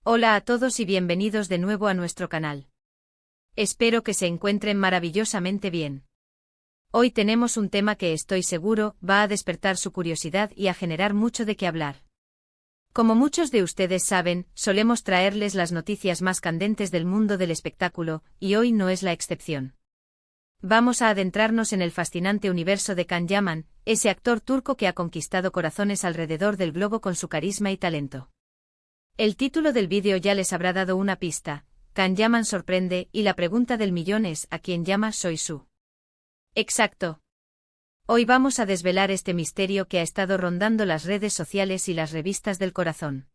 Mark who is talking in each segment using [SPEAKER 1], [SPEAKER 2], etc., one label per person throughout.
[SPEAKER 1] Hola a todos y bienvenidos de nuevo a nuestro canal. Espero que se encuentren maravillosamente bien. Hoy tenemos un tema que estoy seguro va a despertar su curiosidad y a generar mucho de qué hablar. Como muchos de ustedes saben, solemos traerles las noticias más candentes del mundo del espectáculo, y hoy no es la excepción. Vamos a adentrarnos en el fascinante universo de Can Yaman, ese actor turco que ha conquistado corazones alrededor del globo con su carisma y talento. El título del vídeo ya les habrá dado una pista. Can Yaman sorprende y la pregunta del millón es ¿a quién llama Soy Su? Exacto. Hoy vamos a desvelar este misterio que ha estado rondando las redes sociales y las revistas del corazón.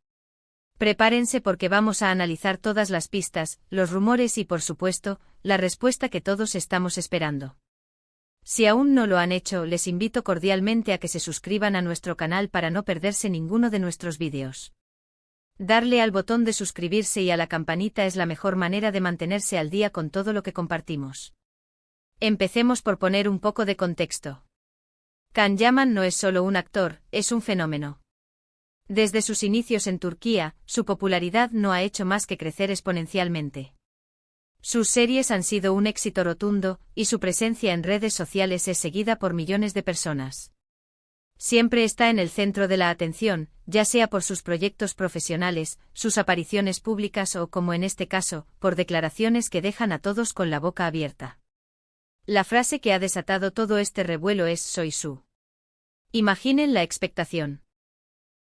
[SPEAKER 1] Prepárense porque vamos a analizar todas las pistas, los rumores y por supuesto, la respuesta que todos estamos esperando. Si aún no lo han hecho, les invito cordialmente a que se suscriban a nuestro canal para no perderse ninguno de nuestros vídeos. Darle al botón de suscribirse y a la campanita es la mejor manera de mantenerse al día con todo lo que compartimos. Empecemos por poner un poco de contexto. Can Yaman no es solo un actor, es un fenómeno. Desde sus inicios en Turquía, su popularidad no ha hecho más que crecer exponencialmente. Sus series han sido un éxito rotundo, y su presencia en redes sociales es seguida por millones de personas. Siempre está en el centro de la atención, ya sea por sus proyectos profesionales, sus apariciones públicas o, como en este caso, por declaraciones que dejan a todos con la boca abierta. La frase que ha desatado todo este revuelo es Soy Su. Imaginen la expectación.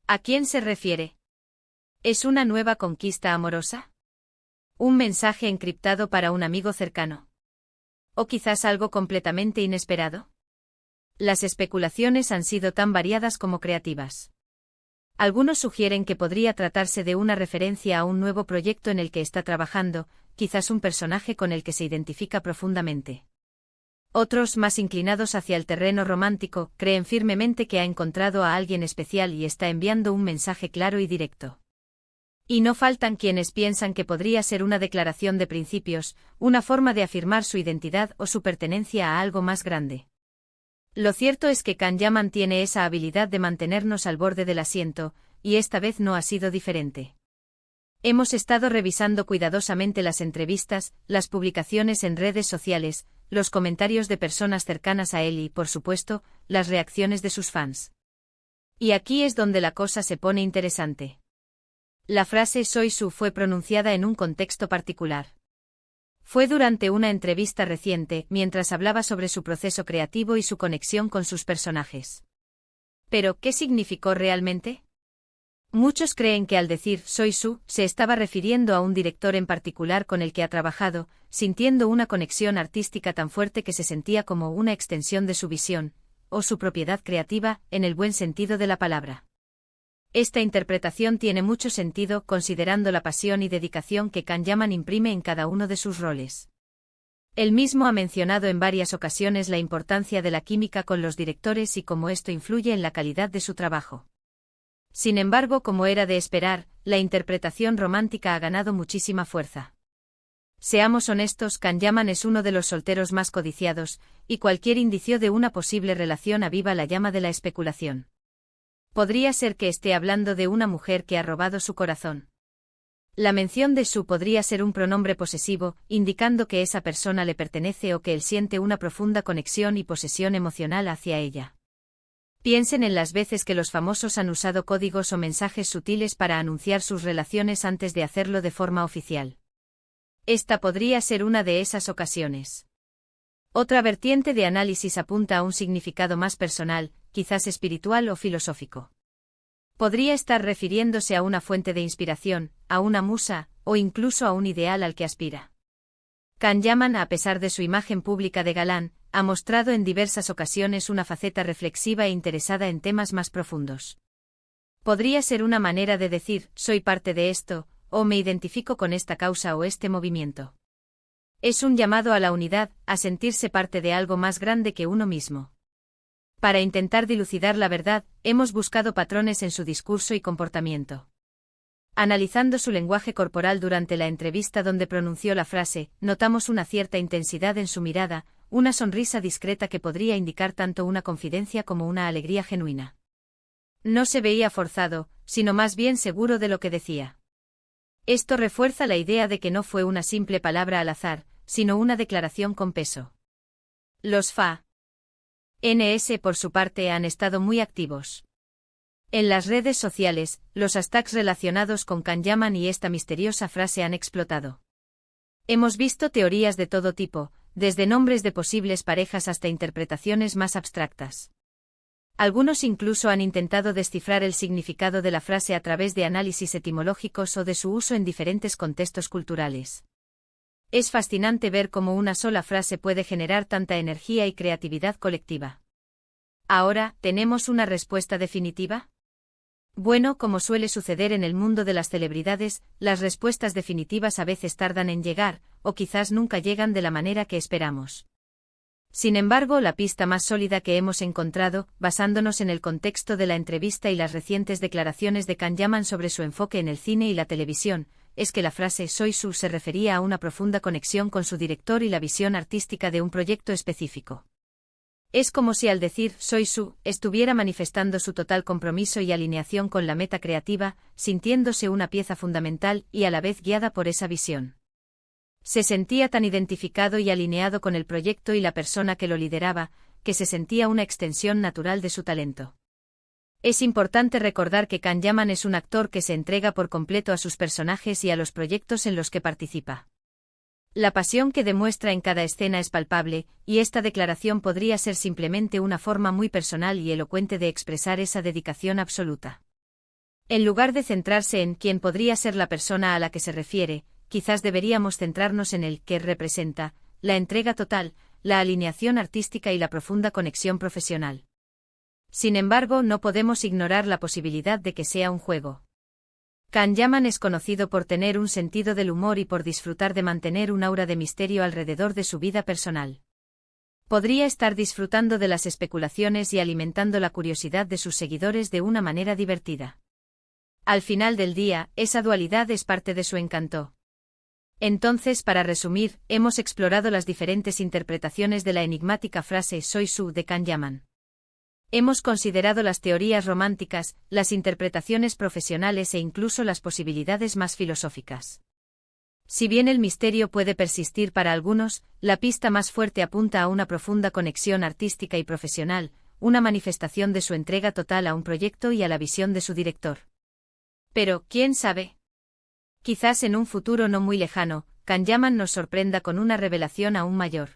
[SPEAKER 1] ¿A quién se refiere? ¿Es una nueva conquista amorosa? ¿Un mensaje encriptado para un amigo cercano? ¿O quizás algo completamente inesperado? Las especulaciones han sido tan variadas como creativas. Algunos sugieren que podría tratarse de una referencia a un nuevo proyecto en el que está trabajando, quizás un personaje con el que se identifica profundamente. Otros, más inclinados hacia el terreno romántico, creen firmemente que ha encontrado a alguien especial y está enviando un mensaje claro y directo. Y no faltan quienes piensan que podría ser una declaración de principios, una forma de afirmar su identidad o su pertenencia a algo más grande. Lo cierto es que Can Yaman tiene esa habilidad de mantenernos al borde del asiento, y esta vez no ha sido diferente. Hemos estado revisando cuidadosamente las entrevistas, las publicaciones en redes sociales, los comentarios de personas cercanas a él y, por supuesto, las reacciones de sus fans. Y aquí es donde la cosa se pone interesante. La frase Soy Su fue pronunciada en un contexto particular. Fue durante una entrevista reciente, mientras hablaba sobre su proceso creativo y su conexión con sus personajes. ¿Pero qué significó realmente? Muchos creen que al decir Soy Su, se estaba refiriendo a un director en particular con el que ha trabajado, sintiendo una conexión artística tan fuerte que se sentía como una extensión de su visión, o su propiedad creativa, en el buen sentido de la palabra. Esta interpretación tiene mucho sentido considerando la pasión y dedicación que Can Yaman imprime en cada uno de sus roles. Él mismo ha mencionado en varias ocasiones la importancia de la química con los directores y cómo esto influye en la calidad de su trabajo. Sin embargo, como era de esperar, la interpretación romántica ha ganado muchísima fuerza. Seamos honestos, Can Yaman es uno de los solteros más codiciados, y cualquier indicio de una posible relación aviva la llama de la especulación. Podría ser que esté hablando de una mujer que ha robado su corazón. La mención de Su podría ser un pronombre posesivo, indicando que esa persona le pertenece o que él siente una profunda conexión y posesión emocional hacia ella. Piensen en las veces que los famosos han usado códigos o mensajes sutiles para anunciar sus relaciones antes de hacerlo de forma oficial. Esta podría ser una de esas ocasiones. Otra vertiente de análisis apunta a un significado más personal, quizás espiritual o filosófico. Podría estar refiriéndose a una fuente de inspiración, a una musa, o incluso a un ideal al que aspira. Can Yaman, a pesar de su imagen pública de galán, ha mostrado en diversas ocasiones una faceta reflexiva e interesada en temas más profundos. Podría ser una manera de decir, soy parte de esto, o me identifico con esta causa o este movimiento. Es un llamado a la unidad, a sentirse parte de algo más grande que uno mismo. Para intentar dilucidar la verdad, hemos buscado patrones en su discurso y comportamiento. Analizando su lenguaje corporal durante la entrevista donde pronunció la frase, notamos una cierta intensidad en su mirada, una sonrisa discreta que podría indicar tanto una confidencia como una alegría genuina. No se veía forzado, sino más bien seguro de lo que decía. Esto refuerza la idea de que no fue una simple palabra al azar, sino una declaración con peso. Los fans por su parte han estado muy activos. En las redes sociales, los hashtags relacionados con Kanyaman y esta misteriosa frase han explotado. Hemos visto teorías de todo tipo, desde nombres de posibles parejas hasta interpretaciones más abstractas. Algunos incluso han intentado descifrar el significado de la frase a través de análisis etimológicos o de su uso en diferentes contextos culturales. Es fascinante ver cómo una sola frase puede generar tanta energía y creatividad colectiva. Ahora, ¿tenemos una respuesta definitiva? Bueno, como suele suceder en el mundo de las celebridades, las respuestas definitivas a veces tardan en llegar, o quizás nunca llegan de la manera que esperamos. Sin embargo, la pista más sólida que hemos encontrado, basándonos en el contexto de la entrevista y las recientes declaraciones de Kanyaman sobre su enfoque en el cine y la televisión, es que la frase "Soy Su" se refería a una profunda conexión con su director y la visión artística de un proyecto específico. Es como si al decir "Soy Su" estuviera manifestando su total compromiso y alineación con la meta creativa, sintiéndose una pieza fundamental y a la vez guiada por esa visión. Se sentía tan identificado y alineado con el proyecto y la persona que lo lideraba, que se sentía una extensión natural de su talento. Es importante recordar que Kanyaman es un actor que se entrega por completo a sus personajes y a los proyectos en los que participa. La pasión que demuestra en cada escena es palpable, y esta declaración podría ser simplemente una forma muy personal y elocuente de expresar esa dedicación absoluta. En lugar de centrarse en quién podría ser la persona a la que se refiere, quizás deberíamos centrarnos en el qué representa, la entrega total, la alineación artística y la profunda conexión profesional. Sin embargo, no podemos ignorar la posibilidad de que sea un juego. Kanyaman es conocido por tener un sentido del humor y por disfrutar de mantener un aura de misterio alrededor de su vida personal. Podría estar disfrutando de las especulaciones y alimentando la curiosidad de sus seguidores de una manera divertida. Al final del día, esa dualidad es parte de su encanto. Entonces, para resumir, hemos explorado las diferentes interpretaciones de la enigmática frase "Soy Su" de Kanyaman. Hemos considerado las teorías románticas, las interpretaciones profesionales e incluso las posibilidades más filosóficas. Si bien el misterio puede persistir para algunos, la pista más fuerte apunta a una profunda conexión artística y profesional, una manifestación de su entrega total a un proyecto y a la visión de su director. Pero, ¿quién sabe? Quizás en un futuro no muy lejano, Kanyaman nos sorprenda con una revelación aún mayor.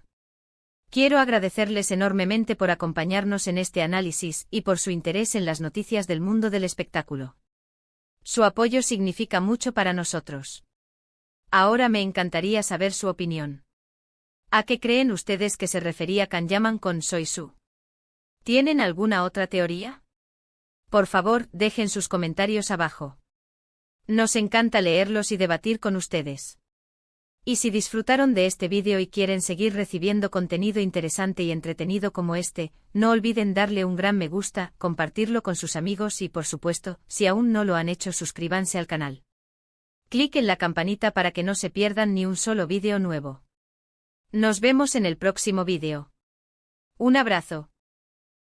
[SPEAKER 1] Quiero agradecerles enormemente por acompañarnos en este análisis y por su interés en las noticias del mundo del espectáculo. Su apoyo significa mucho para nosotros. Ahora me encantaría saber su opinión. ¿A qué creen ustedes que se refería Kanyaman con "Soy Su"? ¿Tienen alguna otra teoría? Por favor, dejen sus comentarios abajo. Nos encanta leerlos y debatir con ustedes. Y si disfrutaron de este vídeo y quieren seguir recibiendo contenido interesante y entretenido como este, no olviden darle un gran me gusta, compartirlo con sus amigos y por supuesto, si aún no lo han hecho, suscríbanse al canal. Clic en la campanita para que no se pierdan ni un solo vídeo nuevo. Nos vemos en el próximo vídeo. Un abrazo.